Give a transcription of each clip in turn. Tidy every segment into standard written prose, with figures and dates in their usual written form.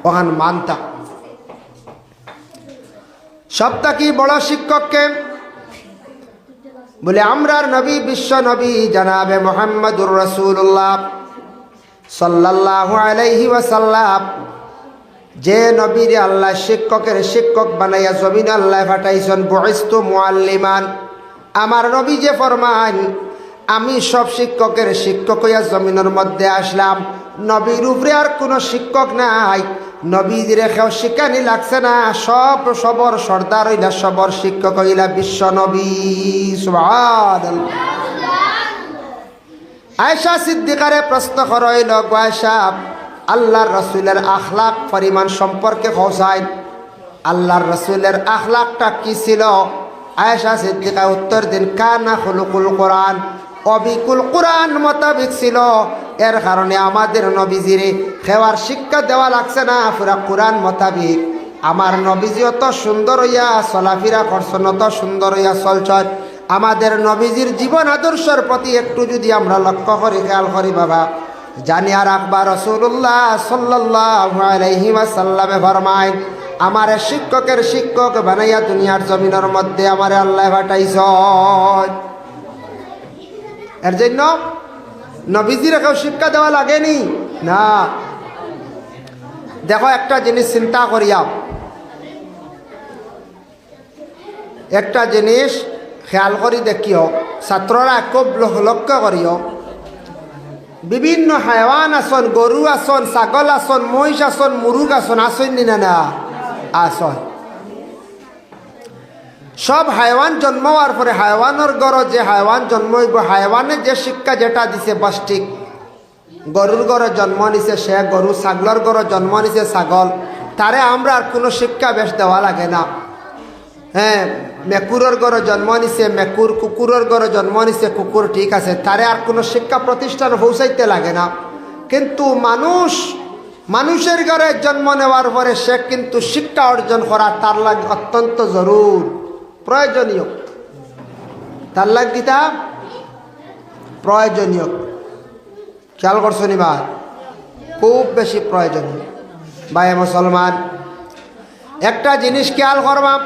ওখান মানতা সবটা কি বড় শিক্ষককে বলে আমরার নবী বিশ্ব নবী জনাবে মুহাম্মদুর রাসূলুল্লাহ সাল্লাল্লাহু আলাইহি ওয়াসাল্লাম যে নবীর আল্লাহ শিক্ষকের শিক্ষক বানাইয়া জমিন আল্লাহ পাঠাইছেন বুইস্তু মুআল্লিমান আমার নবী যে ফরমান আমি সব শিক্ষকের শিক্ষক হইয়া জমিনের মধ্যে আসলাম নবীর উপরে আর কোনো শিক্ষক নাই নবীদের কেউ শিখানি লাগছে না সবর সর্দার হইলা সবর শিক্ষক হইলা বিশ্ব নবী সুবহানাল্লাহ। আয়েশা সিদ্দিকারে প্রশ্ন করইল আয়েশা আল্লাহর রাসূলের আখলাক পরিমাণ সম্পর্কে খোঁজাই আল্লাহর রাসূলের আখলাকটা কি ছিল আয়েশা সিদ্দিকা উত্তর দিন কানা খুলুকুল কোরআন অবিকুল কোরআন মোতাবিক ছিল এর কারণে আমাদের নবীজিরে খেওয়ার শিক্ষা দেওয়া লাগছে না পুরা কোরআন মোতাবিক আমার নবীজি অত সুন্দর হইয়া চলাফেরা করছেন অত সুন্দর হইয়া চলছেন আমাদের নবীজির জীবন আদর্শের প্রতি একটু যদি আমরা লক্ষ্য করি খেয়াল করি বাবা জানিয়া রাখবা রাসূলুল্লাহ সাল্লাল্লাহু আলাইহি ওয়াসাল্লামে ফরমায় আমার শিক্ষকের শিক্ষক বানাইয়া দুনিয়ার জমিনের মধ্যে আমারে আল্লাহ পাঠাইছেন এর জন্য নবীজির কেউ শিক্ষা দেওয়া লাগেনি না। দেখো একটা জিনিস চিন্তা করিয়া একটা জিনিস খেয়াল করি দেখিও ছাত্ররা খুব লক্ষ্য করিও বিভিন্ন হাইওয়ান আসন গরু আসন ছাগল আসন মহিষ আসন মুরুগ আসন আসন না না আসন সব হাইওয়ান জন্ম হওয়ার পরে হাইওয়ানের গড় যে হাইওয়ান জন্ম হইব হাইওয়ানের যে শিক্ষা যেটা দিছে বাস ঠিক গরুর গড়ে জন্ম নিছে সে গরু ছাগলের গড়ে জন্ম নিছে ছাগল তারে আমরা আর কোনো শিক্ষা বেশ দেওয়া লাগে না। হ্যাঁ মেকুরের গড়ে জন্ম নিছে মেকুর কুকুরের গড়ে জন্ম নিছে কুকুর ঠিক আছে তারে আর কোনো শিক্ষা প্রতিষ্ঠান পৌঁছাইতে লাগে না কিন্তু মানুষের ঘরে জন্ম নেওয়ার পরে সে কিন্তু শিক্ষা অর্জন করা তার লাগে অত্যন্ত জরুর প্রয়োজনীয় তার লাগিতা প্রয়োজনীয় খেয়াল করছো নিবা খুব বেশি প্রয়োজনীয় ভাই মুসলমান একটা জিনিস খেয়াল করবা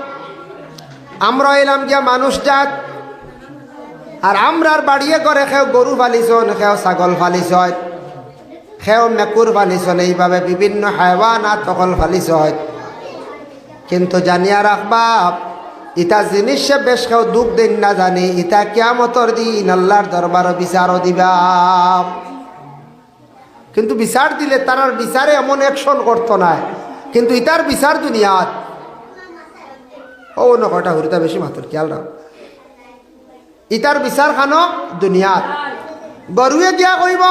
আমরা এলাম যে মানুষ জাত আর আমরার বাড়িয়ে করে কেউ গরু ফালিছন কেউ ছাগল ফালিছয় কেউ মেকুর ফালিছন এইভাবে বিভিন্ন হাইওয়ানাত তকল ফালিছয় কিন্তু জানিয়া রাখবা ইটা জিনিসে বেশ কেউ দুঃখ দিন না জানি ইটা কিয়ামতর দিন আল্লাহর দরবার বিচারও দিবা কিন্তু বিচার দিলে তার বিচারে এমন অ্যাকশন করতো না কিন্তু ইটার বিচার দুনিয়াত ও নকটা হরিতা বেশি মাত্র খেয়াল রাখ ইটার বিচার খানো দুনিয়াত গরুয়ে গিয়া কইব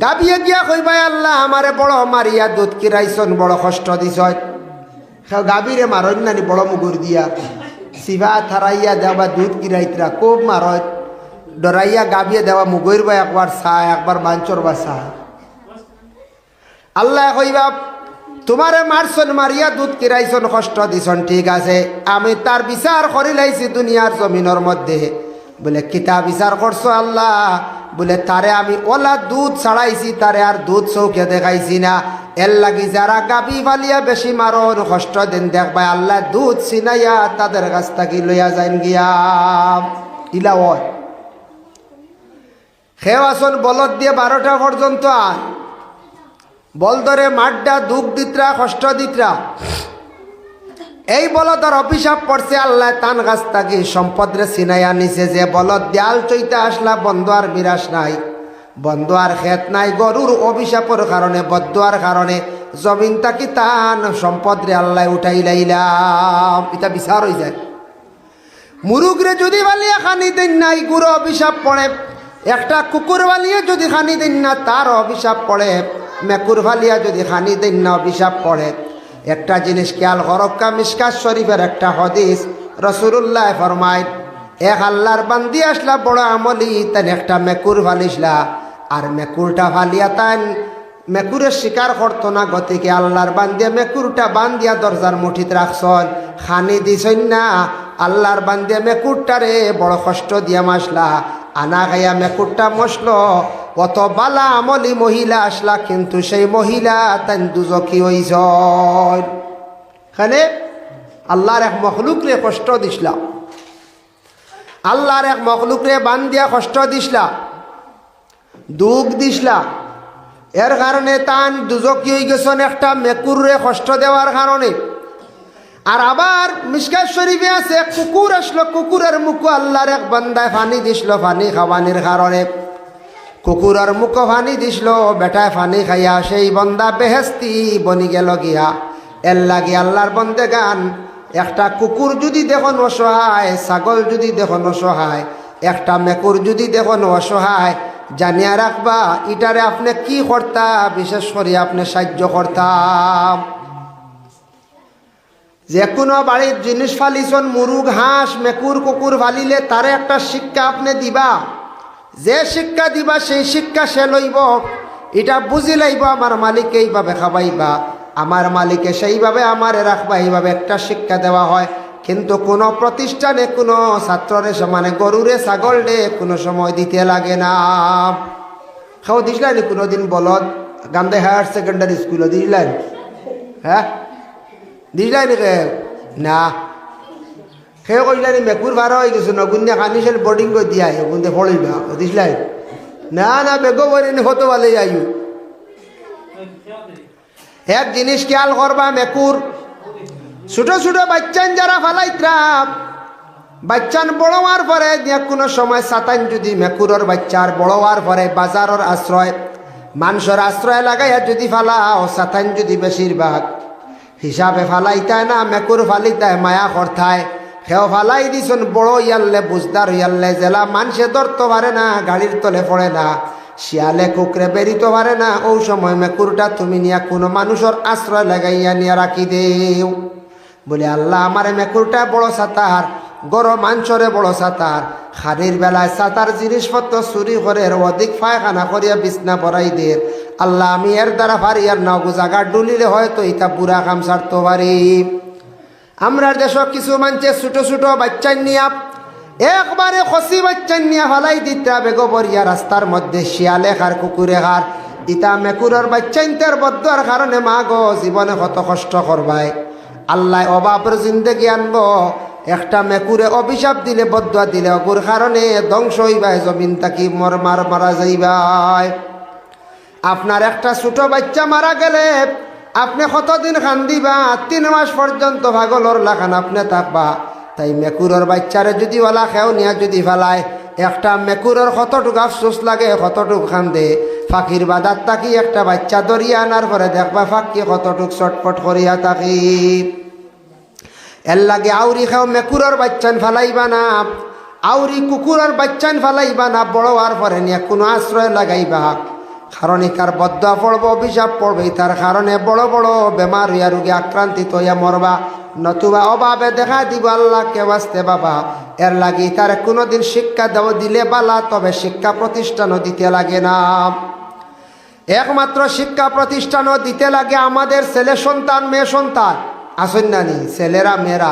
গাবিয়ে গিয়া কইবাই আল্লাহ আমারে বড় মারিয়া দুধ কিরাইছন বড় কষ্ট দিছ গাভীরে মারন নানি বড় মুগুর দিয়া শিবা থারাইয়া দেওয়া দুধ কিরাইতরা খুব মারত ডরাইয়া গাভিয়ে দেওয়া মুগুর বা একবার চায় একবার বাঞ্চর বা চায় আল্লাহ কইবা তোমারে মারছন মারিয়া দুধ কিরাইছন কষ্ট দিছন ঠিক আছে আমি তার বিচার করি লাইছি দুনিয়ার জমিনের মধ্যে বলে কিতা বিচার করছো আল্লাহ বলে তারে আমি ওলা দুধ ছাড়াইছি তারে আর দুধ চৌকে দেখাইছি না এর লাগি যারা গাবি ফালিয়া বেশি মারণ কষ্ট দিন দেখবা আল্লাহ দুধ চিনাইয়া তাদের কাছ থেকে লইয়া যাইন গিয়া ইলা হয় খেও আসন বলদ দিয়ে 12টা পর্যন্ত আয় বল ধরে মাঠটা দুঃখ দিতরা কষ্ট দিতরা এই বলদর অভিশাপ পড়ছে আল্লাহ তান গাছ থাকি সম্পদরে চিনাইয়া নিছে যে বলদ দেয়াল চইতে আসলা বন্ধ আর বিরাস নাই বন্ধ আর খেত নাই গরুর অভিশাপের কারণে বদুয়ার কারণে জমিন থাকি তান সম্পদরে আল্লাহ উঠাই লাইলাম এটা বিচার হয়ে যায়। মুরুগরে যদি বালিয়া খানি দেন নাই গুরু অভিশাপ পড়ে একটা কুকুর বালিয়ে যদি খানি দেন না তার অভিশাপ পড়ে মেকুর ফালিয়া যদি খানি দেন না অভিশাপ পড়ে। একটা জিনিস খেয়াল হরক্কা মিশকাত শরীফের একটা হাদিস রাসূলুল্লাহ ফরমায় এক আল্লাহর বান্দি আসলা বড় আমলি তান একটা মেকুর ফালিসলা আর মেকুরটা ফালিয়া তান মেকুরের শিকার করতো না গতিকে আল্লাহর বান্দিয়া মেকুরটা বান্দিয়া দরজার মুঠিত রাখছন খানি দিছন না আল্লাহর বান্দিয়া মেকুরটারে বড় কষ্ট দিয়া মাসলা আনা খাইয়া মেকুরটা মশলো কত বালা আমলি মহিলা আসলা, কিন্তু সেই মহিলা তাই দুজকি হইছ। এখানে আল্লাহর এক মখলুকরে কষ্ট দিসলা, আল্লাহর এক মখলুকরে বান দিয়া কষ্ট দিসলা, দুঃখ দিসলা। এর কারণে তান দুজকি হয়ে গেছেন একটা মেকুরে কষ্ট দেওয়ার কারণে। আর আবার মিশকাত শরীফে আছে, কুকুর আসলো, কুকুরের মুখ আল্লাহর এক বান্দায় পানি দিছিল, পানি খাওয়ানির কারণে কুকুরের মুখ পানি দিছিল, বেটায় পানি খাইয়া সেই বন্দা বেহেস্তি বনি গেল গিয়া। এর লাগি আল্লাহর বন্দে গান, একটা কুকুর যদি দেখুন অসহায়, ছাগল যদি দেখুন অসহায়, একটা মেকুর যদি দেখুন অসহায়, জানিয়া রাখবা ইটারে আপনি কি করতা, বিশেষ করে আপনি সাহায্য করতাম। যে কোনো বাড়ির জিনিস ফালিছন, মুরুগ, হাঁস, মেকুর, কুকুর ফালিলে তারে একটা শিক্ষা আপনি দিবা। যে শিক্ষা দিবা সেই শিক্ষা সে লইব, এটা বুঝি লাইব আমার মালিক এইভাবে খাবাইবা, আমার মালিকে সেইভাবে আমারে রাখবা, এইভাবে একটা শিক্ষা দেওয়া হয়। কিন্তু কোনো প্রতিষ্ঠানে কোনো ছাত্ররে মানে গরুরে ছাগলরে কোনো সময় দিতে লাগে না। খাও দিসলেন কোনোদিন বলদ গান্ধী হায়ার সেকেন্ডারি স্কুলে দিসলেন? হ্যাঁ দিসলাই কে না, সে কইলানি মেকুর ভাড়া হয়ে গেছে নগুন্যা কানিসের বোর্ডিং করে দিয়া গুন্দে ফড়িবা দিসলাই না, না বেগো বলেনি হতো ভালো যাইও। এক জিনিস খেয়াল করবা, মেকুর ছোট ছোট বাচ্চান যারা ফালাইত্রাম, বাচ্চান বড় হওয়ার পরে কোনো সময় সাতান যদি মেকুরের বাচ্চার বড় হওয়ার পরে বাজারের আশ্রয়, মানুষের আশ্রয় লাগাইয়া যদি ফালাও, সাতান যদি বেশিরভাগ হিসাবে ফালাইতায় না, মেকুর ফালিতায় মায়া করতায়, সেও ফালাই দিছন বড় ইয়াল্লে বুঝদার ইয়াল্লে, জেলা মানুষে ধরতে পারে না, গাড়ির তলে পড়ে না, শিয়ালে কুকরে বেরিতে পারে না, ও সময় মেকুরটা তুমি নিয়া কোনো মানুষের আশ্রয় লাগাইয়া নিয়ে রাখি দেও। বলে আল্লাহ আমার মেকুরটা বড় সাতার, গরো মাংসরে বড় সাতার, খানির বেলায় সাতার জিনিসপত্র চুরি করে অধিক পায়খানা করিয়া বিছনা পরাই দে। আল্লাহ আমি এর দ্বারা পারি আর নগু জাগা ডুলিলে হয়তো ইটা বুড়া কাম সারতে পারি। আমরা দেশ কিছু মানুষের ছোট ছোট বাচ্চা নিয়া একবারে খসি বাচ্চা নিয়া ফালাই দিতা বেগবরিয়া রাস্তার মধ্যে, শিয়ালে খার কুকুরে খার, ইটা মেকুরের বাচ্চা ইন্টার বদ্দার কারণে মা গো জীবনে কত কষ্ট করবাই। আল্লাহ অভাবের জিন্দেগি আনবো, একটা মেকুরে অভিশাপ দিলে বদুয়া দিলে অগুর কারণে ধ্বংস হইবাই, জমিন তাকি মারা যাইবাই। আপনার একটা ছোট বাচ্চা মারা গেলে আপনি কতদিন কান্দিবা, 3 মাস পর্যন্ত ভাগলর লাখান আপনি থাকবা। তাই মেকুরের বাচ্চারে যদি ওলা খেও নিয়া যদি ফেলায়, একটা মেকুরের কতটুকু আফসোস লাগে, কতটুকু কান্দে। ফাঁকির বাদার তাকি একটা বাচ্চা ধরিয়া আনার পরে দেখবা ফাঁকি কতটুক চটপট করিয়া থাকি। এর লাগে আউরি খাও মেকুরের বাচ্চান ফেলাইবা না, আউরি কুকুরের বাচ্চান ফেলাইবা না, বড় হওয়ার পরে নিয়ে কোনো আশ্রয় লাগাইবা। কারণ একার বদয়া পড়ব, অভিশাপ পড়বে, তার কারণে বড় বড় বেমার হইয়া রোগে আক্রান্তিত হইয়া মরবা, নতুবা অভাবে দেখা দিব আল্লাহকে বাঁচতে বাবা। এর লাগে তার কোনোদিন শিক্ষা দেওয়া দিলে বালা, তবে শিক্ষা প্রতিষ্ঠানও দিতে লাগে না। একমাত্র শিক্ষা প্রতিষ্ঠানও দিতে লাগে আমাদের ছেলে সন্তান, মেয়ে সন্তান আসেন নানি, ছেলেরা মেয়েরা,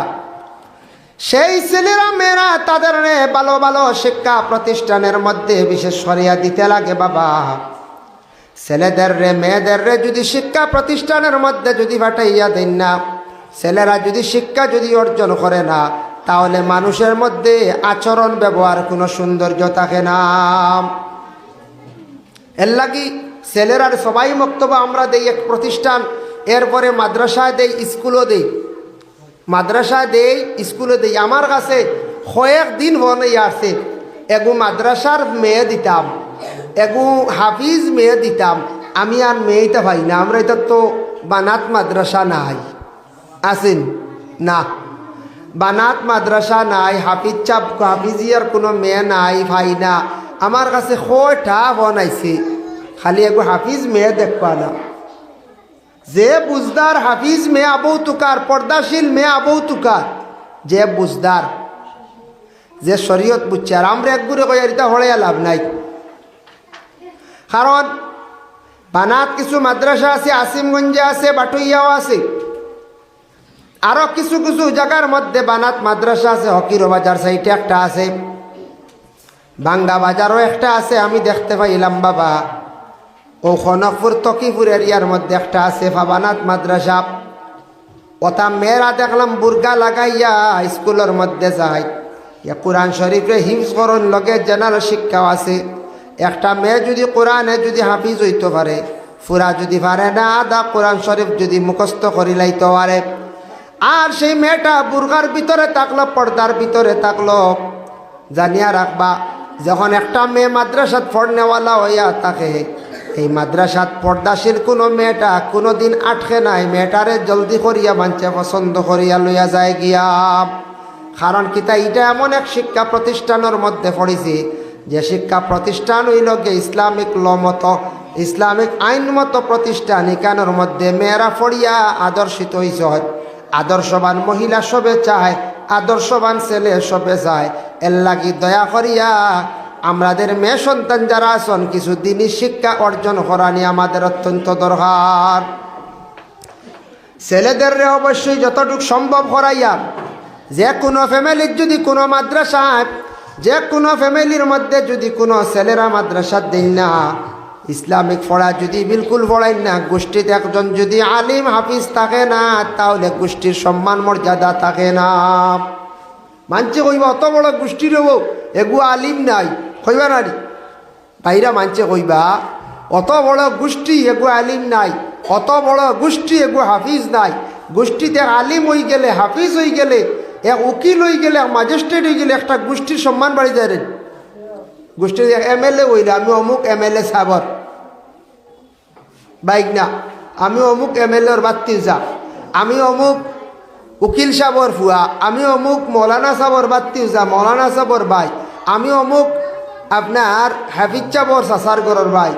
সেই ছেলেরা মেয়েরা তাদের ভালো ভালো শিক্ষা প্রতিষ্ঠানের মধ্যে বিশেষ করিয়া দিতে লাগে বাবা। ছেলেদের মেয়েদের যদি শিক্ষা প্রতিষ্ঠানের মধ্যে যদি ফাটাইয়া দেন না, ছেলেরা যদি শিক্ষা যদি অর্জন করে না, তাহলে মানুষের মধ্যে আচরণ ব্যবহার কোনো সৌন্দর্য থাকে না। এর লাগি ছেলেরার সবাই বক্তব্য আমরা দেই এক প্রতিষ্ঠান, এরপরে মাদ্রাসায় দেই, স্কুলও দেই, মাদ্রাসায় দেই, স্কুলে দেই। আমার কাছে কয়েকদিন বনে আসছে, এগু মাদ্রাসার মেয়ে দিতাম, এগু হাফিজ মেয়ে দিতাম, আমি আর মেয়েটা ভাই না। আমরা এটা তো বানাত মাদ্রাসা নাই, আসেন না, বানাত মাদ্রাসা নাই, হাফিজ চাপ হাফিজিয়ার কোনো মেয়ে নাই, ভাই না। আমার কাছে কয়টা বনাইছে, খালি এগু হাফিজ মেয়ে দেখবা না। যে বুঝদার হাফিজ মেয়ে আবৌ তুকার, পর্দাশীল মেয়ে আবৌ তুকার, যে বুঝদার, যে শরীয়ত বুঝছে। আর আমরা একগুড়ে কই এটা হড়াইয়া লাভ নাই, কারণ বানাত কিছু মাদ্রাসা আছে, আসিমগঞ্জে আছে, বাটুইয়াও আছে, আরো কিছু কিছু জায়গার মধ্যে বানাত মাদ্রাসা আছে, হকির বাজার সাইটে একটা আছে। বাঙ্গা বাজারও একটা আছে, আমি দেখতে পাইলাম বাবা। ও খনকপুর তকিপুর এরিয়ার মধ্যে একটা আছে ফাবানাত মাদ্রাসা। ওটা মেয়েরা দেখলাম বুর্গা লাগাইয়া স্কুলের মধ্যে যায়। কোরআন শরীফে হিফজ করণ লগে জেনারেল শিক্ষাও আছে। একটা মেয়ে যদি কোরআনে যদি হাফিজ হইতে পারে, ফুরা যদি পারে না আদা কোরআন শরীফ যদি মুখস্থ করি লাইতে পারে, আর সেই মেয়েটা বুর্গার ভিতরে থাকলো, পর্দার ভিতরে থাকলো, জানিয়া রাখবা যখন একটা মেয়ে মাদ্রাসাত পড়নেওয়ালা হইয়া থাকে, এই মাদ্রাসাত পর্দাশীল কোনো মেয়েটা কোনো দিন আটকে নাই, মেয়েটারে জলদি করিয়া বাঞ্চে পছন্দ করিয়া লইয়া যায় গিয়া। কারণ কিতা এটা এমন এক শিক্ষা প্রতিষ্ঠানের মধ্যে পড়েছি যে শিক্ষা প্রতিষ্ঠান হইল গিয়ে ইসলামিক ল মতো, ইসলামিক আইন মতো প্রতিষ্ঠান। এখানের মধ্যে মেয়েরা পড়িয়া আদর্শিত হইছে। আদর্শবান মহিলা সবে চায়, আদর্শবান ছেলে সবে চায়। এর লাগি দয়া করিয়া আমাদের মেয়ে সন্তান যারা আছেন কিছু দিনই শিক্ষা অর্জন করানি আমাদের অত্যন্ত দরকার। ছেলেদের অবশ্যই যতটুকু সম্ভব করাইয়া, যে কোনো ফ্যামিলির যদি কোনো মাদ্রাসায়, যে কোনো ফ্যামিলির মধ্যে যদি কোনো ছেলেরা মাদ্রাসা দেন না, ইসলামিক পড়া যদি বিলকুল পড়াই না, গোষ্ঠীতে একজন যদি আলিম হাফিজ থাকে না, তাহলে গোষ্ঠীর সম্মান মর্যাদা থাকে না। মানছে কইবা অত বড় গোষ্ঠীর হব এগু আলিম নাই, কইবা না বাইরা মানছে কইবা অত বড় গোষ্ঠী এগু আলিম নাই, অত বড় গোষ্ঠী এগু হাফিজ নাই। গোষ্ঠীতে আলিম হয়ে গেলে, হাফিজ হয়ে গেলে, এক উকিল হয়ে গেলে, এক ম্যাজিস্ট্রেট হয়ে গেলে একটা গোষ্ঠীর সম্মান বাড়ি যায় রে। গোষ্ঠীর MLA হইলে আমি অমুক MLA সাবর বাইক না, আমি অমুক MLAর বাত্তির যা, আমি অমুক উকিল সাবর ফুয়া, আমি অমুক মৌলানা সাবর বাত্তির যা, মৌলানা সাবর ভাই, আমি অমুক আপনার হাফিজ সাবর সাসার গরর ভাই।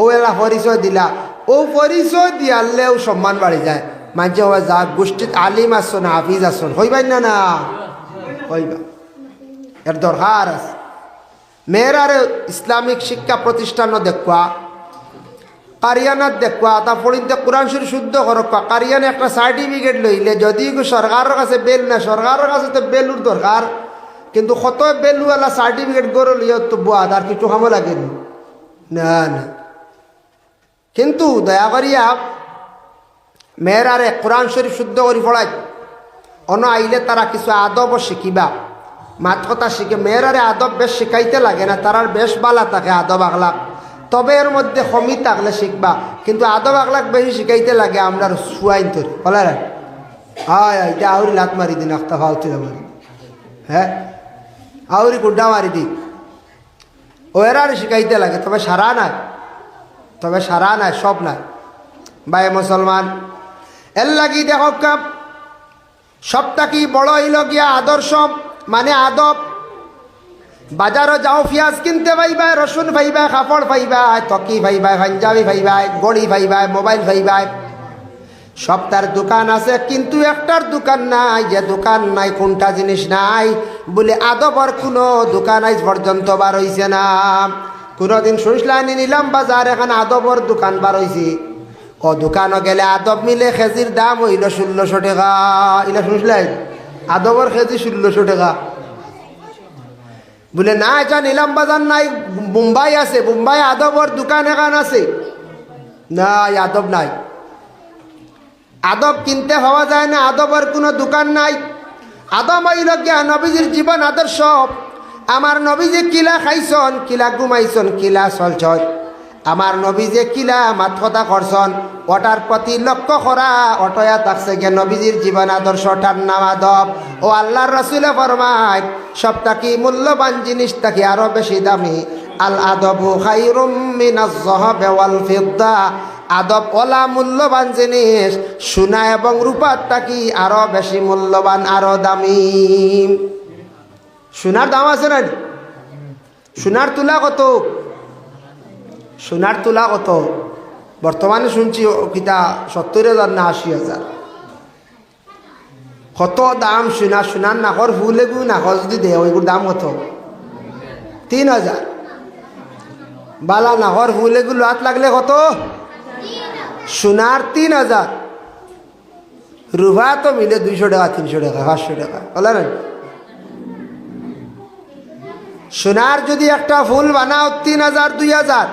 ও এরা পরিচয় দিলা, ও পরিচয় দিয়ালেও সম্মান বাড়ি যায়। মাঝে হওয়া যা গোষ্ঠীত আলিম আসছো না হাফিজ আসছো, হইবাই না না হইবা, এর দরকার আছে। মেয়েরার ইসলামিক শিক্ষা প্রতিষ্ঠানও দেখবা, কারিয়ানাত দেখবা, তা পড়িতে কোরআন শরীফ শুদ্ধ করবা। কারিয়ানে একটা সার্টিফিকেট লইলে যদি সরকারের কাছে বেল না, সরকারের কাছে তো বেলুর দরকার, কিন্তু কত বেলুওয়ালা সার্টিফিকেট গড়ে লইয়া তো বুয়াদ আর কিছু খামো লাগে না না। কিন্তু দয়া করিয়া মেয়েরারে কোরআন শরীফ শুদ্ধ করে পড়াই, অন্য আইলে তারা কিছু আদবও শিখিবা, মাত কথা শিখে। মেয়েরারে আদব বেশ শিখাইতে লাগে না, তারার বেশ বালা থাকে আদব আগলাক, তবে এর মধ্যে কমি থাকলে শিখবা। কিন্তু আদব আগলাক বেশি শিখাইতে লাগে আমরা সুয়াইন তোর বলে রে, হয় এটা আউরি লাত মারি দিন, আখতা ফাউতি মারি, হ্যাঁ আউরি গুড্ডা মারি দি, ও এরারে শিখাইতে লাগে, তবে সারা নাই, তবে সারা নাই, সব নাই ভাই মুসলমান। এর লাগি দেখো সবটা কি বড় হইল গিয়া আদর্শ, মানে আদব। বাজারও যাও পেঁয়াজ কিনতে পাইবা, রসুন পাইবা, কাপড় পাইবা, তকি পাইবা, পাঞ্জাবি পাইবা, গড়ি পাইবা, মোবাইল পাইবা, সবটার দোকান আছে, কিন্তু একটার দোকান নাই। যে দোকান নাই, কোনটা জিনিস নাই বলে আদবর কোনো দোকান আজ পর্যন্ত বার হইছে না। কোনোদিন শুনলানি নিলাম বাজার এখন আদবর দোকান বার হইছে। ও দোকানও গেলে আদব মিলে কেজির দাম হইল 1600 টাকা। এলা শুনলাই আদবর কেজি 1600 টাকা বলে না, এটা নিলাম বাজার নাই, মুম্বাই আছে, মুম্বাই আদবর দোকান এখান আছে না, আদব নাই। আদব কিনতে পাওয়া যায় না, আদবর কোনো দোকান নাই। আদব হইল গিয়া নবীজির জীবন আদর্শ। আমার নবীজি কিলা খাইছন, কিলা ঘুমাইছন, কিলা চলছন, আমার নবীজি কিলা মাথা করছন, ওটার প্রতি লক্ষ্য করা, অটয়া থাকছে গে নবীজির জীবন আদর্শটার নাম আদব। ও আল্লাহর রাসূলে ফরমায় সবটা কি মূল্যবান জিনিস তাকে আরো বেশি দামি। আল আদবু খায়রুম মিনাজ যাহাবি ওয়াল ফিদ্দা, আদব ওলা মূল্যবান জিনিস, সোনা এবং রূপার তাকি আরো বেশি মূল্যবান, আরো দামি। সোনার দাম আছে না? সোনার তুলা কত? সোনার তুলা কত বর্তমানে শুনছি কিতা 70,000 না 80,000, কত দাম সোনা। সোনার নাকর ফুল এগু নাকর যদি দে ওইগুর দাম কত? 3,000। বালা নাকর ফুল এগুলো হাত লাগলে কত? সোনার 3,000। রুভা তো মিলে 200 টাকা, 300 টাকা, 500 টাকা, বলে না? সোনার যদি একটা ফুল বানাও 3000 2000,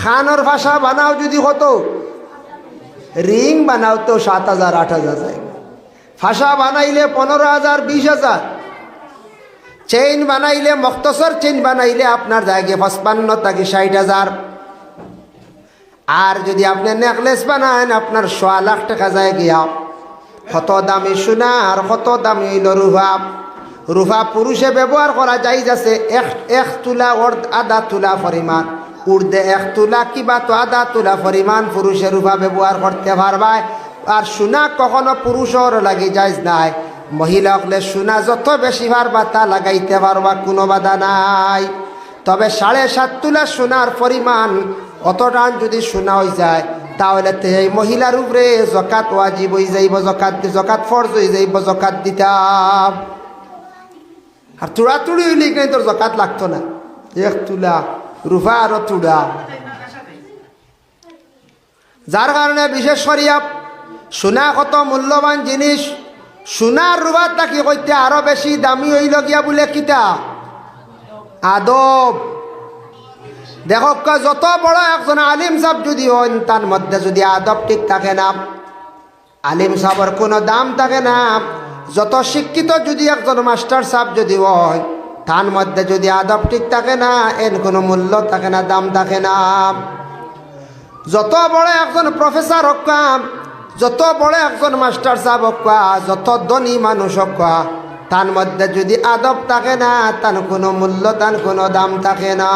খানোর ভাষা বানাও যদি হতো, রিং বানাও তো 7000 8000 যায়, ফাঁসা বানাইলে 15000 20000, চেইন বানাইলে মখতসর চেইন বানাইলে আপনার জায়গায় 55 থেকে 60,000। আর যদি আপনি নেকলেস বানান আপনার 1.5 লাখ টাকা যায় গিয়া। কত দামি সোনা আর কত দামি হইল রূপা। রূপা পুরুষে ব্যবহার করা যাই যাচ্ছে 1 তুলা আধা তুলা পরিমাণ, উর্ধে 1 তুলা কিবা তো আধা তুলা পরিমাণ পুরুষে রূপা ব্যবহার করতে পারবায়। আর সোনা কখনো পুরুষের লাগি যাইজ নাই। মহিলা হলে সোনা যত বেশি পারবা তা লাগাইতে পারবা, কোনো বাধা নাই। তবে 7.5 তুলা সোনার পরিমাণ অতটান যদি সোনা হয়ে যায় তাহলে এই মহিলার উপরে জকাত ওয়াজিব হয়ে যাইব, জকাত ফরজ হয়ে যাইব, জকাত দিতাম। আর তুড়াতুড়ি হইলে এখানে তোর জকাত লাগতো না। 1 তুলা রূপা আর তুড়া, যার কারণে বিশেষ করিয়া সোনা কত মূল্যবান জিনিস। সোনার রূপার তাকে কইতে আরো বেশি দামি হইল গিয়া বলে কিতা আদব। দেখো যত বড় একজন আলিম সাহেব যদি হন তার মধ্যে যদি আদব ঠিক থাকে না, আলিম সাহেবের কোনো দাম থাকে না। যত শিক্ষিত যদি একজন মাস্টার সাহেব যদি হয় তার মধ্যে যদি আদব ঠিক থাকে না, এর কোনো মূল্য থাকে না, দাম থাকে না। যত বড় একজন প্রফেসর হোক, যত বড় একজন মাস্টার সাহেব হোক, যত ধনী মানুষ হোক, তার মধ্যে যদি আদব থাকে না তার কোনো মূল্য, তার কোনো দাম থাকে না।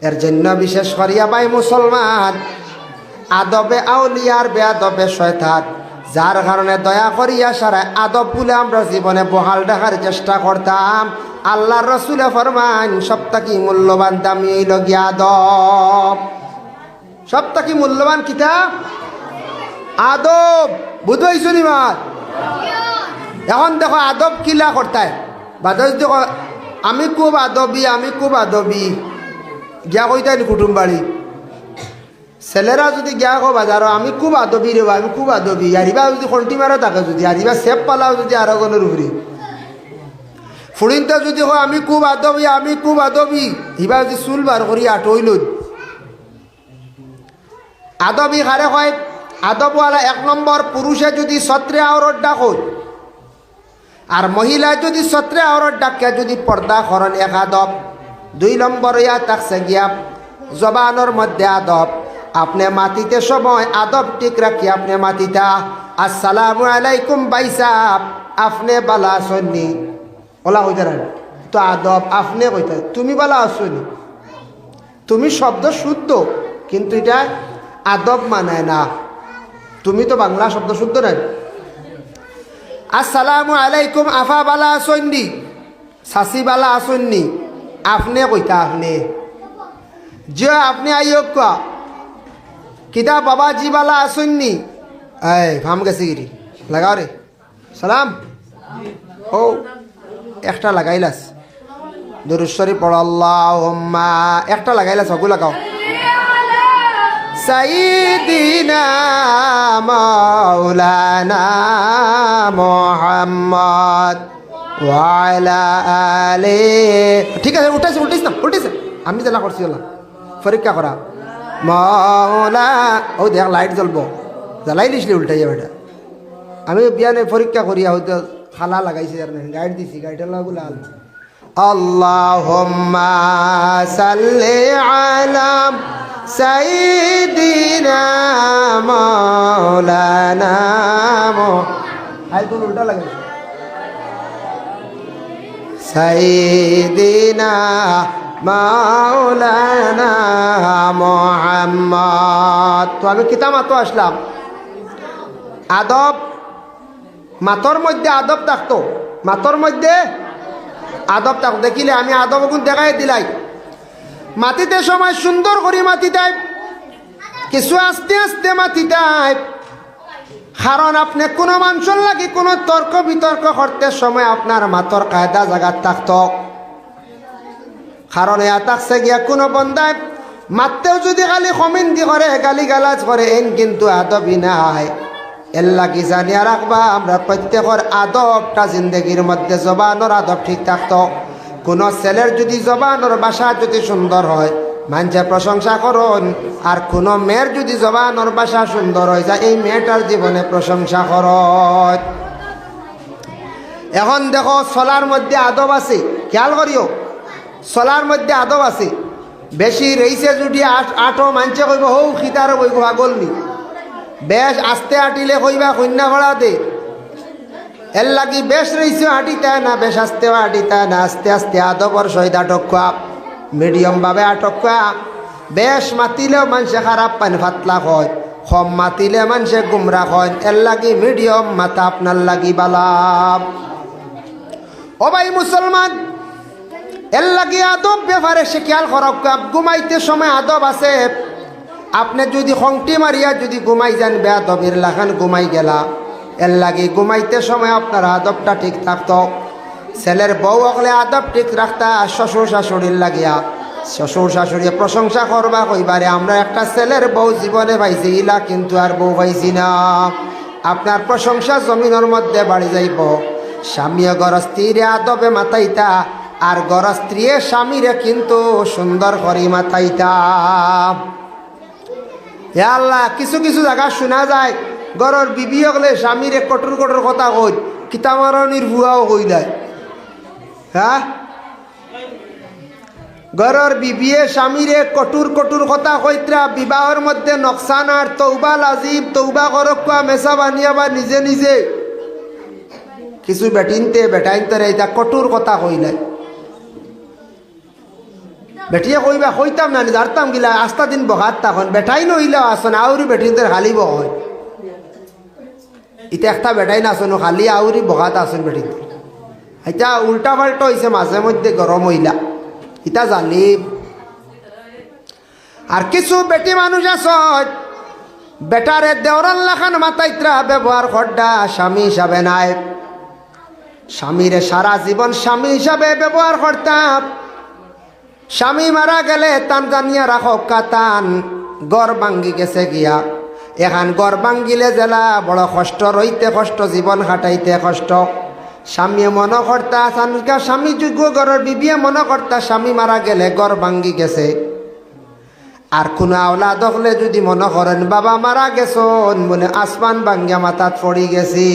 এর জন্য বিশেষ করিয়া ভাই মুসলমান, আদবে আউলিয়ার বেআদবে শয়তান। যার কারণে দয়া করিয়া সারা আদব বলে আমরা জীবনে বহাল রাখার চেষ্টা করতাম। আল্লাহর রসুলে ফরমান সবথেকে মূল্যবান দামি হইল গিয়া আদব। সবথেকে মূল্যবান কিতা আদব। বুঝবাইছো নি মার? এখন দেখো আদব কিলা করতায় বাদস, দেখো আমি খুব আদবি, আমি খুব আদবি, গিয়া কইতাই কুটুম বাড়ি ছেলেরা যদি গিয়া কো বাজারো আমি খুব আদবি রে, আমি খুব আদবি। আরিবা যদি কন্টি মারা থাকে, যদি আরিবা সেপ পালাও যদি আরো গনের উপরে ফুড়িনতে যদি হয় আমি খুব আদবি, আমি খুব আদবি, হিবা যদি চুল বার করি আটইল। আদবি কারে হয়? আদবওয়ালা 1 নম্বর পুরুষে যদি সত্রে আওরত ডাকত, আর মহিলা যদি সত্রে আওরত ডাকে যদি পর্দা করন, 1 আদব। 2 নম্বর ইয়া থাকছে গিয়া জবানোর মধ্যে আদব। আপনি মাতিতে সময় আদব ঠিক রাখি আপনি মাতিতা আসসালামু আলাইকুম ভাই সাহেব, আপনি বালা আসনি ওলা হইতে রান তো আদব। আপনি কইতে তুমি বালা আসনি, তুমি শব্দ শুদ্ধ কিন্তু এটা আদব মানায় না। তুমি তো বাংলা শব্দ শুদ্ধ নাই। আসসালামু আলাইকুম আফা বালা আসনি, সাসি বালা আসনি, আপনি কইতা আপনি যে আপনি আইয়ক কা কিতা বাবাজি বালা আসুননি, এই ফাম গেছে গিরি লাগাও রে সালাম। ও একটা লাগাইলাস দুরূদ শরীফ পড়ো আল্লাহুম্মা, একটা লাগাইলাস হগু লাগাও। সাইয়্যিদিনা মাওলানা মুহাম্মদ ওয়া আলা আলিহি। ঠিক আছে উঠাইছ না, আমি জেলা করছি ওলা পরীক্ষা করা মাওলা। ও দেখ লাইট জ্বলবো, জ্বালাই দিসলি উল্টাই যাবে এটা। আমি বিয়ানে পরীক্ষা করিয়া হয়তো খালা লাগাইছি আর গাইড দিছি, গাইডের লাগু লাল। আল্লাহুম্মা সাল্লি আলা সাইয়্যিদিনা মাওলানা হাই কোন উল্টা লাগাইছি সাইয়্যিদিনা মাওলানা মুহাম্মদ। তো আমি কিতা মাতো আসলাম আদব। মাতর মধ্যে আদব থাকতো, মাতর মধ্যে আদব থাকতো। দেখিলে আমি আদব গুণ দেখাই দিলাই। মাটিতে সময় সুন্দর করে মাটিতাই, কিছু আস্তে আস্তে মাটিতাই। কারণ আপনি কোনো মানুষের লাগে কোনো তর্ক বিতর্ক করতে সময় আপনার মাতর কায়দা জায়গা থাকতো। কারণ এ থাকছে গিয়া কোনো বন্দায় মারতেও যদি খালি কমিন্দি করে গালি গালাজ করে এন কিন্তু আদবি নাই। এর লাগি জানিয়া রাখবা আমরা প্রত্যেকের আদবটা জিন্দগির মধ্যে জবানোর আদব ঠিক থাকতো। কোনো ছেলের যদি জবানোর ভাষা যদি সুন্দর হয় মানুষের প্রশংসা করুন, আর কোনো মেয়ের যদি জবানোর ভাষা সুন্দর হয়ে যায় এই মেয়েটার জীবনে প্রশংসা করুন। এখন দেখো চলার মধ্যে আদব আছে, খেয়াল করিও চলার মধ্যে আদব আছে। বেশি রইছে যদি আটো মানছে কইব হৌ খিতার বই পাগল নি, বেশ আস্তে আটিলে কইবা কন্যা ভাড়া দে। এর লাগি বেশ রইছে আটিতে না, বেশ আস্তেও আটিতে না, আস্তে আস্তে আদবর সহিত আটক খোয়া, মিডিয়াম ভাবে আটক খোয়া। বেশ মাতিলেও মানুষে খারাপ পান ফাতলা হয়, কম মাতিলে মানুষে গুমরা হয়। এর লাগি মিডিয়াম মাথা আপনার লাগি বালাম। ও ভাই মুসলমান, এর লাগি আদব ব্যাপারে সে খেয়াল করক। ঘুমাইতে সময় আদব আছে। আপনি যদি খংটি মারিয়া যদি ঘুমাই যান বেয়াদবের লাখান ঘুমাই গেলা, এর লাগি ঘুমাইতে সময় আপনার আদবটা ঠিক থাকতো। ছেলের বউ হলে আদব ঠিক রাখতা। শ্বশুর শাশুড়ির লাগিয়া শ্বশুর শাশুড়ি প্রশংসা করবা কইবারে আমরা একটা ছেলের বউ জীবনে পাইছি, ইলা কিন্তু আর বউ পাইছি না। আপনার প্রশংসা জমিনের মধ্যে বাড়ি যাইব। স্বামী গর স্ত্রীরে আদবে মাতাইতা, আর গর স্ত্রী স্বামীরে কিন্তু সুন্দর করে মাতাইতা। হে আল্লাহ, কিছু কিছু জায়গা শোনা যায় গরর বিবি হলে স্বামীরে কঠোর কঠোর কথা কই, কিতামারণির ভুয়াও কই দেয়। হ্যাঁ, গরর বিবিয়ে স্বামীরে কঠোর কঠোর কথা কইত্রা বিবাহের মধ্যে নকশান। আর তৌবা লাজিম, তৌবা করক মেসা বানিয়া বা নিজে নিজে কিছু বেটাইনতে এটা কঠোর কথা কইলাই। বেটিয়ে কইবা কইতাম না, জারতাম গিলা আস্তা দিন বহাত তখন বেটাই নইলেও আসন আউরি বেটিনতে খালি বহয়। ইটা একটা বেটাই না আসন খালি আউরি বহাত আসন বেটিন। এটা উল্টা পাল্টা হয়েছে, মাঝে মধ্যে গরম হইলা ইটা জালিম। আর কিছু বেটি মানুষ আছে বেটারে দেওরান লাখান মাতাইত্রা ব্যবহার করডা স্বামী হিসাবে নাই। স্বামীরে সারা জীবন স্বামী হিসাবে ব্যবহার করতাম। স্বামী মারা গেলে তান জানিয়া রাখো কাতান গড় ভাঙ্গি গেছে গিয়া। এখন গড় ভাঙ্গিলে জেলা বড় কষ্ট, রইতে কষ্ট, জীবন কাটাইতে কষ্ট। স্বামী মনে করতা সানুকা স্বামী যোগ্য গড়ের বিবিয়ে মনে করতা স্বামী মারা গেলে গড় ভাঙ্গি গেছে। আর কোনো আওলা দেখলে যদি মনে করেন বাবা মারা গেছন বলে আসমান ভাঙ্গিয়া মাথাত পড়ি গেছি।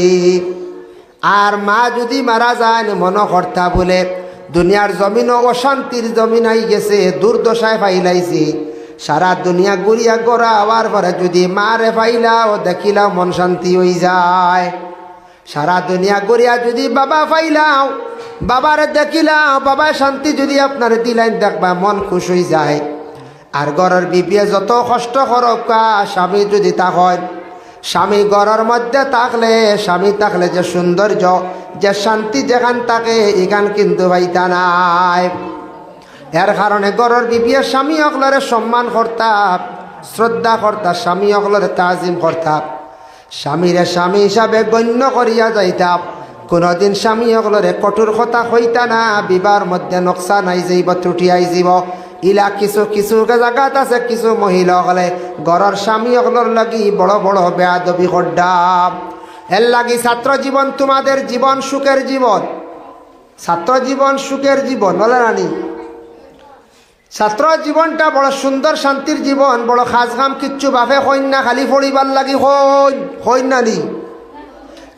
আর মা যদি মারা যায় মনে করতা বলে দুনিয়ার জমিনও অশান্তির জমিন আই গেছে, দুর্দশায় ফাইলাইছি। সারা দুনিয়া ঘুরিয়া গড়া হওয়ার পরে যদি মারে ফাইলাও দেখিলাও মন শান্তি হয়ে যায়। সারা দুনিয়া ঘুরিয়া যদি বাবা ফাইলাও, বাবারে দেখিলাও, বাবা শান্তি যদি আপনার দিলাইন দেখবা মন খুশ হয়ে যায়। আর ঘরের বিবিয়ে যত কষ্ট করক স্বামী যদি তা হয়, স্বামী ঘরের মধ্যে থাকলে, স্বামী থাকলে যে সৌন্দর্য যে শান্তি যেখান থাকে এখান কিন্তু পাইতা নাই। এর কারণে ঘরের বিবিয়ে স্বামী অকলরে সম্মান করতা, শ্রদ্ধা করতা, স্বামী অকলরে তাজিম করতা, স্বামীরে স্বামী হিসাবে গণ্য করিয়া যাইতাম। কোনোদিন স্বামী অকলরে কঠোর কথা হইতা না। বিবাহর মধ্যে নকশা নাই যাইব, ত্রুটি আই যাব। ইলা কিছু কিছু জায়গাত আছে কিছু মহিলা হলে ঘরের স্বামী অকলর লাগি বড় বড় বেয়াদবি করডাম। এর লাগি ছাত্র জীবন তোমাদের জীবন সুখের জীবন, ছাত্র জীবন সুখের জীবন বলে রানি। ছাত্র জীবনটা বড় সুন্দর শান্তির জীবন, বড় খাস খাম কিচ্ছু বাপে হইন না, খালি পড়িবার লাগি হইন না নি।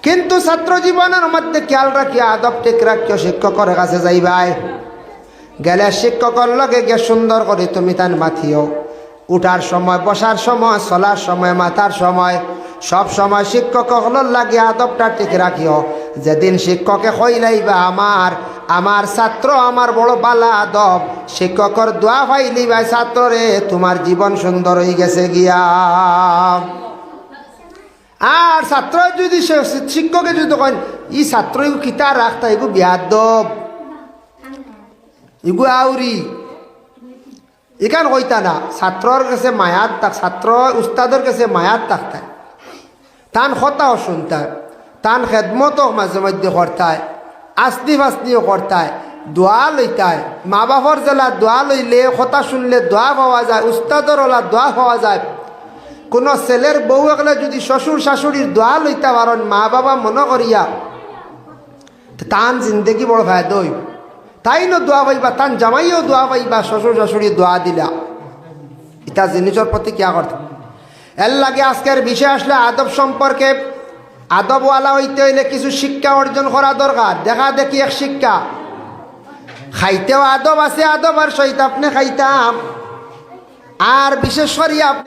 কিন্তু ছাত্র জীবনের মধ্যে খেয়াল রাখিয়া আদব ঠিক রাখিও শিক্ষকের কাছে যাইবাই। গেলে শিক্ষকের লগে গিয়ে সুন্দর করে তুমি তান মাথিও। উঠার সময়, বসার সময়, চলার সময়, মাথার সময়, সব সময় শিক্ষক হলর লাগে আদবটা ঠিক রাখিও। যেদিন শিক্ষকে কইলাইবা আমার ছাত্র আমার বড় বালা আদব, শিক্ষকর দোয়া পাইলিবা ছাত্ররে তোমার জীবন সুন্দর হয়ে গেছে গিয়া। আর ছাত্র যদি শিক্ষকে যদি কন ই ছাত্র এগু কিতা রাখতা, এগু বিয়াদব, এগু আউরি, এখান কইতা না। ছাত্রর কাছে মায়াত থাক, ছাত্র উস্তাদের কাছে মায়াত থাকতায়, তান কথাও শুনতায়, তান খেদমতও মাঝে মধ্যে করতায়, আস্তি ফাস্তিও করতায়, দোয়া লইতায়। মা বাপর জেলা দোয়া লইলে, কথা শুনলে দোয়া পাওয়া যায়, উস্তাদর ওলা দোয়া পাওয়া যায়। কোনো ছেলের বউ একলে যদি শ্বশুর শাশুড়ির দোয়া লইতে পারেন মা বাবা মনে করিয়া তান জিন্দগি বড় ফায়দা হইব। তাই ন দোয়া পাইবা, তান জামাইও দোয়া পাইবা, শ্বশুর শাশুড়ি দোয়া দিলা। এটা জিনিসের প্রতি কিয়া করতে এর লাগে আজকের বিষয় আসলে আদব সম্পর্কে। আদবওয়ালা হইতে হইলে কিছু শিক্ষা অর্জন করা দরকার। দেখা দেখি এক শিক্ষা, খাইতেও আদব আছে, আদব আর সহিত আপনি খাইতাম। আর বিশেষ করে আপনি